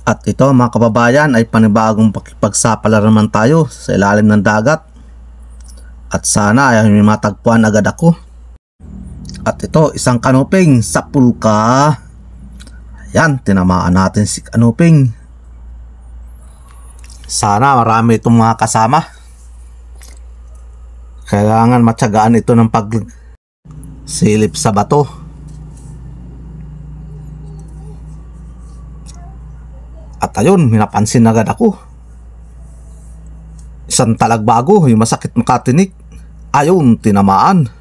At ito mga kababayan ay panibagong pakipagsapala naman tayo sa ilalim ng dagat. At sana ay may matagpuan agad ako. At ito isang kanuping sa pulka. Ayan, tinamaan natin si kanuping. Sana marami itong mga kasama. Kailangan matyagaan ito ng pagsilip sa bato. At ayun, minapansin agad ako. Isang talagbago, yung masakit makatinik. Ayun, tinamaan.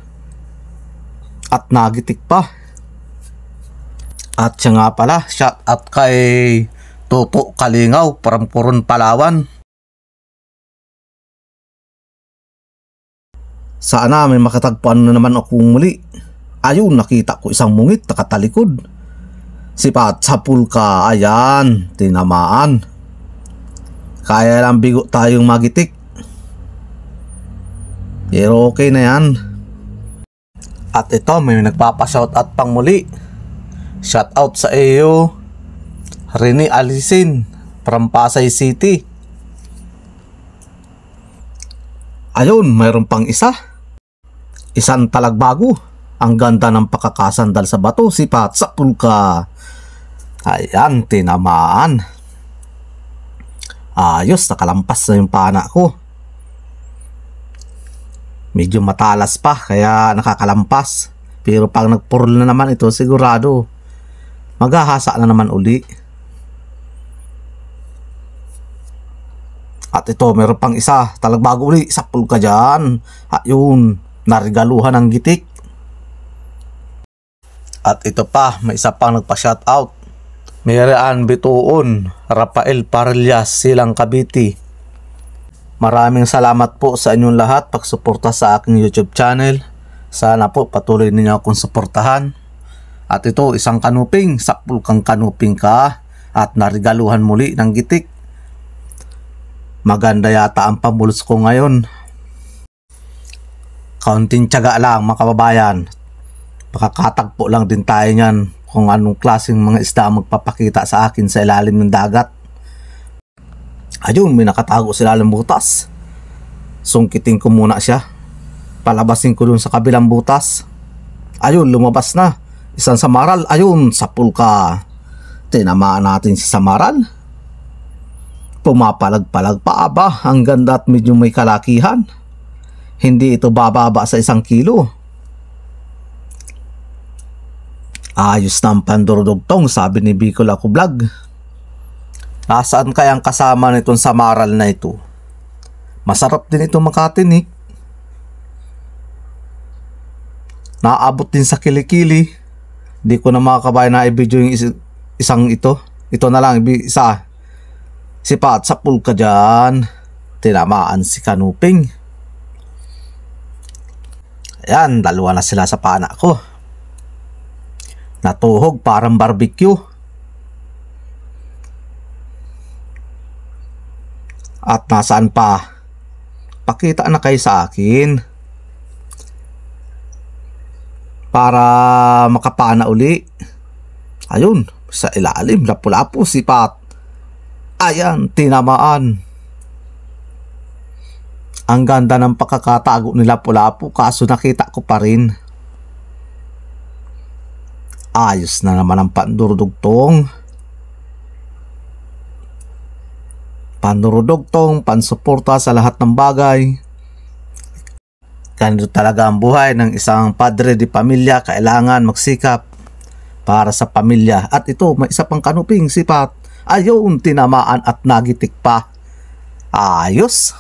At nagitik pa. At siya nga pala, shout out kay Toto Kalingaw, Parampuron, Palawan. Sana may makatagpuan na naman akong muli. Ayun, nakita ko isang mungit nakatalikod. Sipat sa pulka, ayan, tinamaan. Kaya lang bigo tayong magitik. Pero okay na yan. At ito, may nagpapa-shoutout pang muli. Shoutout sa iyo, Rene Alisin, from Pasay City. Ayun, mayroon pang isa. Isang talagbago. Ang ganda ng pakakasandal sa bato, sipat sa pulka. Ayan, tinamaan. Ayos, nakalampas na yung pana ko. Medyo matalas pa, kaya nakakalampas. Pero pag nagpurl na naman ito, sigurado maghahasa na naman uli. At ito, meron pang isa. Talagbago uli, sa pulka dyan. Ayun, narigaluhan ng gitik. At ito pa, may isa pang nagpa-shoutout. Mirian Bituon, Rafael Parillas, Silang Cavite. Maraming salamat po sa inyong lahat pagsuporta sa aking YouTube channel. Sana po patuloy ninyo akong suportahan. At ito, isang kanuping, sa pulkang kanuping ka at narigaluhan muli ng gitik. Maganda yata ang pamulos ko ngayon. Kaunting tiyaga lang mga kababayan. Makakatagpo lang din tayo niyan kung anong klaseng mga isda magpapakita sa akin sa ilalim ng dagat. Ayun, may nakatago sa ilalim butas. Sungkitin ko muna siya. Palabasin ko dun sa kabilang butas. Ayun, lumabas na. Isang samaral, ayun, sa pulka. Tinamaan natin si samaral. Pumapalag-palag pa aba. Ang ganda at medyo may kalakihan. Hindi ito bababa sa 1 kilo. Ayos na ang pandurudugtong, sabi ni Bicol Ako Vlog. Nasaan kayang kasama nitong samaral na ito? Masarap din ito makatinik. Naabot din sa kilikili. Di ko na makakabayan na i-video yung isang ito. Ito na lang, isa. Sipat sa pulka dyan. Tinamaan si kanuping. Ayan, dalawa na sila sa pana ko. Natuhog parang barbecue. At nasaan pa? Pakita na kayo sa akin para makapana uli. Ayun, sa ilalim, lapu-lapu, sipat. Ayan, tinamaan. Ang ganda ng pakakatago ni lapu-lapu, kaso nakita ko pa rin. Ayos na naman ang pandurudugtong. Pandurudugtong, pansuporta sa lahat ng bagay. Ganito talaga ang buhay ng isang padre de pamilya. Kailangan magsikap para sa pamilya. At ito, may isa pang kanuping, sipat. Ayun, tinamaan at nagitik pa. Ayos.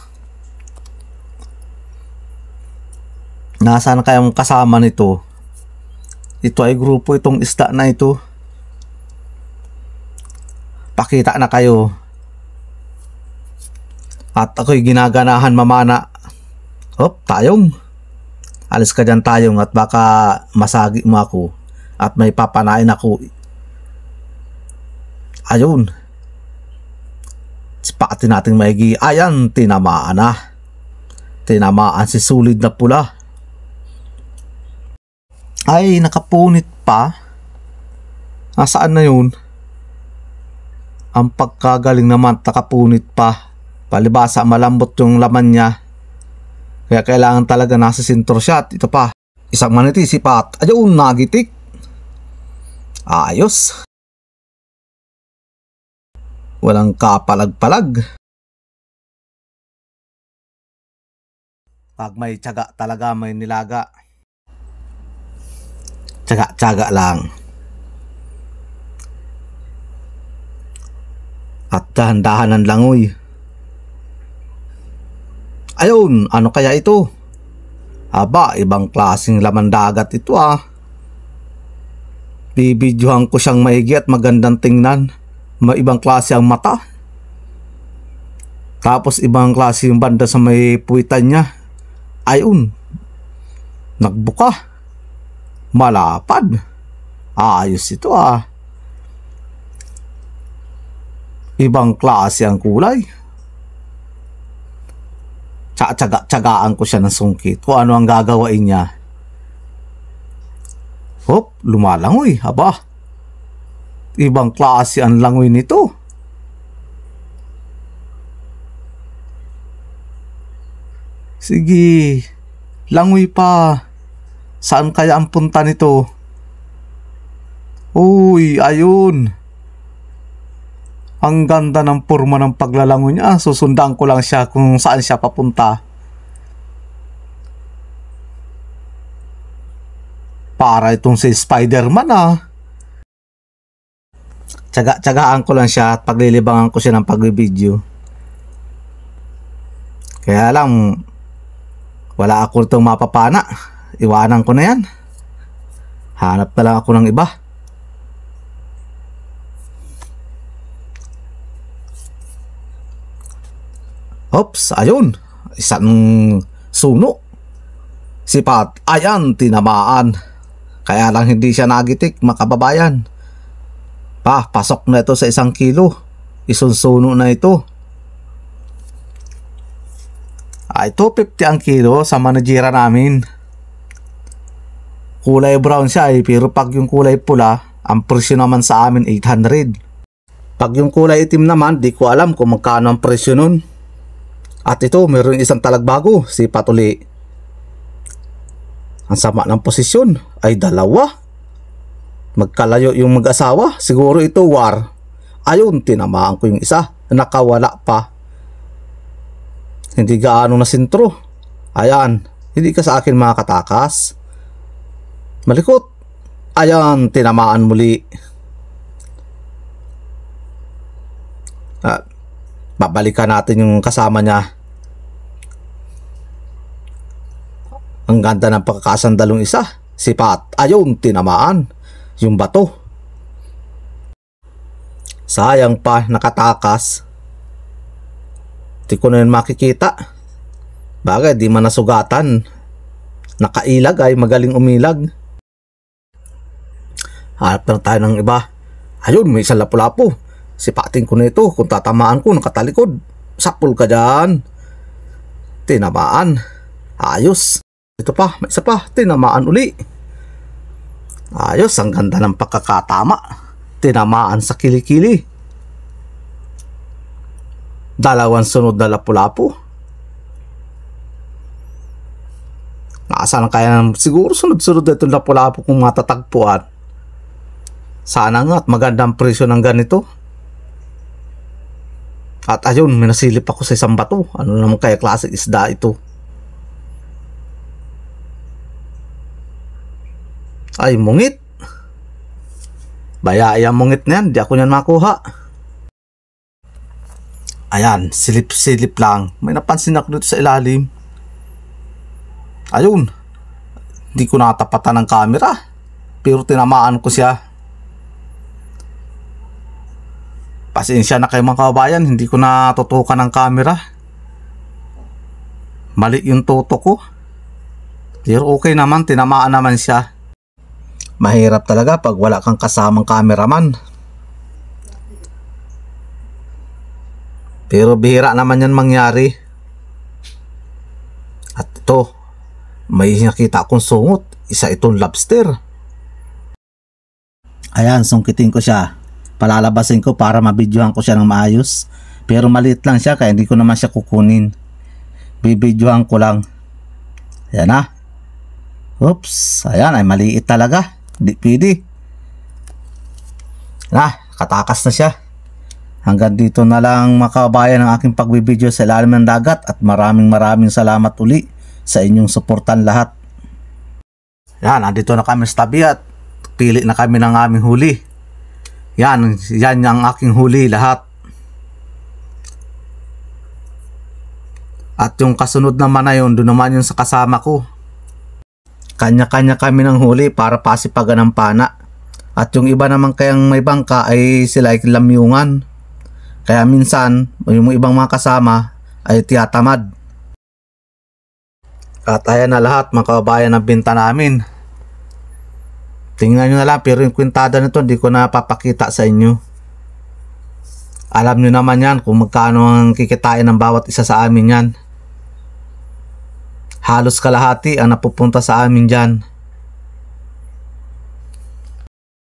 Nasaan kayong kasama nito? Ito ay grupo itong isda na ito. Pakita na kayo. At ako'y ginaganahan mamana. Hop, tayong. Alis ka dyan tayong at baka masagi mo ako. At may papanain ako. Ayun. Sipatin natin maigi. Ayan, tinamaan na. Tinamaan si sulid na pula. Ay, nakapunit pa. Nasaan na yun? Ang pagkagaling naman, takapunit pa. Palibasa, malambot yung laman niya. Kaya kailangan talaga nasa sentro siya. At ito pa, isang maniti sipat. Ayun, nagitik. Ayos. Walang kapalag-palag. Pag may tiyaga talaga, may nilaga. Tiyaga-tiyaga lang. At dahan-dahan ng langoy. Ayun, ano kaya ito? Aba, ibang klaseng laman dagat ito ah. Bibidyohan ko siyang maigi at magandang tingnan. May ibang klase ang mata. Tapos ibang klase yung banda sa may puwitan niya. Ayun, nagbuka. Malapad. Ayos ito ah. Ibang klase ang kulay. Tsagaan ko siya ng sungkit kung ano ang gagawain niya. Hop, lumalangoy. Aba, ibang klase ang langoy nito. Sige, langoy pa. Saan kaya ang punta nito? Uy, ayun. Ang ganda ng porma ng paglalangoy niya. Susundan ko lang siya kung saan siya papunta. Para itong si Spider-Man ah. Tsagaan ko lang siya at paglilibangan ko siya ng pagbibideo. Kaya lang, wala ako itong mapapana. Iwanan ko na yan. Hanap na lang ako ng iba. Oops, ayun. Isang suno. Sipat. Ayan, tinamaan. Kaya lang hindi siya nagitik, makababayan. Pasok na ito sa 1 kilo. Isunsuno na ito. Ito 50 ang kilo sa manajira namin. Kulay brown siya pero pag yung kulay pula, ang presyo naman sa amin 800. Pag yung kulay itim naman, di ko alam kung magkano ang presyo nun. At ito, meron isang talagbago, si Patuli. Ang sama ng posisyon ay 2. Magkalayo yung mag-asawa, siguro ito war. Ayun, tinamaan ko yung isa, nakawala pa. Hindi gaano na sentro. Ayan, hindi ka sa akin makakatakas. Malikot. Ayan, tinamaan muli. Babalikan natin yung kasama niya. Ang ganda ng pagkakasandalong isa. Sipat. Ayun, tinamaan. Yung bato. Sayang pa, nakatakas. Di ko na yun makikita. Bagay, di man nasugatan. Nakailag ay magaling umilag. Hanap na tayo ng iba. Ayun, may isang lapu-lapu. Sipatin ko na ito. Kung tatamaan ko, nakatalikod. Sakpol ka dyan. Tinamaan. Ayos. Ito pa, may isa pa. Tinamaan uli. Ayos, ang ganda ng pagkakatama. Tinamaan sa kilikili. 2 sunod na lapu-lapu. Nasaan kaya siguro sunod-sunod na itong lapu-lapu kung matatagpuan. Sana nga at magandang presyo ng ganito. At ayun, may nasilip ako sa isang bato. Ano naman kaya klaseng isda ito? Ay, mungit. Bayay ang mungit na yan. Di ako niyan makuha. Ayan, silip-silip lang. May napansin ako dito sa ilalim. Ayun. Hindi ko natapatan ng camera. Pero tinamaan ko siya. Pasensya na kayo mga kababayan. Hindi ko natutukan ng camera. Mali yung tutok ko. Pero okay naman. Tinamaan naman siya. Mahirap talaga pag wala kang kasamang cameraman. Pero bihira naman yan mangyari. At ito, may nakita akong sungot. Isa itong lobster. Ayan, sungkitin ko siya. Palalabasin ko para mabidyohan ko siya ng maayos. Pero maliit lang siya kaya hindi ko naman siya kukunin. Bibidyohan ko lang. Ayan na. Oops. Ayan ay maliit talaga. Hindi pwede. Katakas na siya. Hanggang dito na lang mga kababayan ang aking pagbibideo sa ilalim ng dagat. At maraming salamat uli sa inyong suportan lahat. Yan, andito na kami sa tabi at pili na kami ng aming huli. Yan ang aking huli lahat. At yung kasunod naman na yun, doon naman yung sa kasama ko. Kanya-kanya kami ng huli para pasipagan ng pana. At yung iba naman kayang may bangka ay sila ay lamyungan. Kaya minsan, yung ibang mga kasama ay tiyatamad. At ayan na lahat mga kababayan ng binta namin. Tingnan nyo na lang, pero yung kwintada nito hindi ko na papakita sa inyo. Alam nyo naman yan kung magkano ang kikitain ng bawat isa sa amin yan. Halos kalahati ang napupunta sa amin dyan.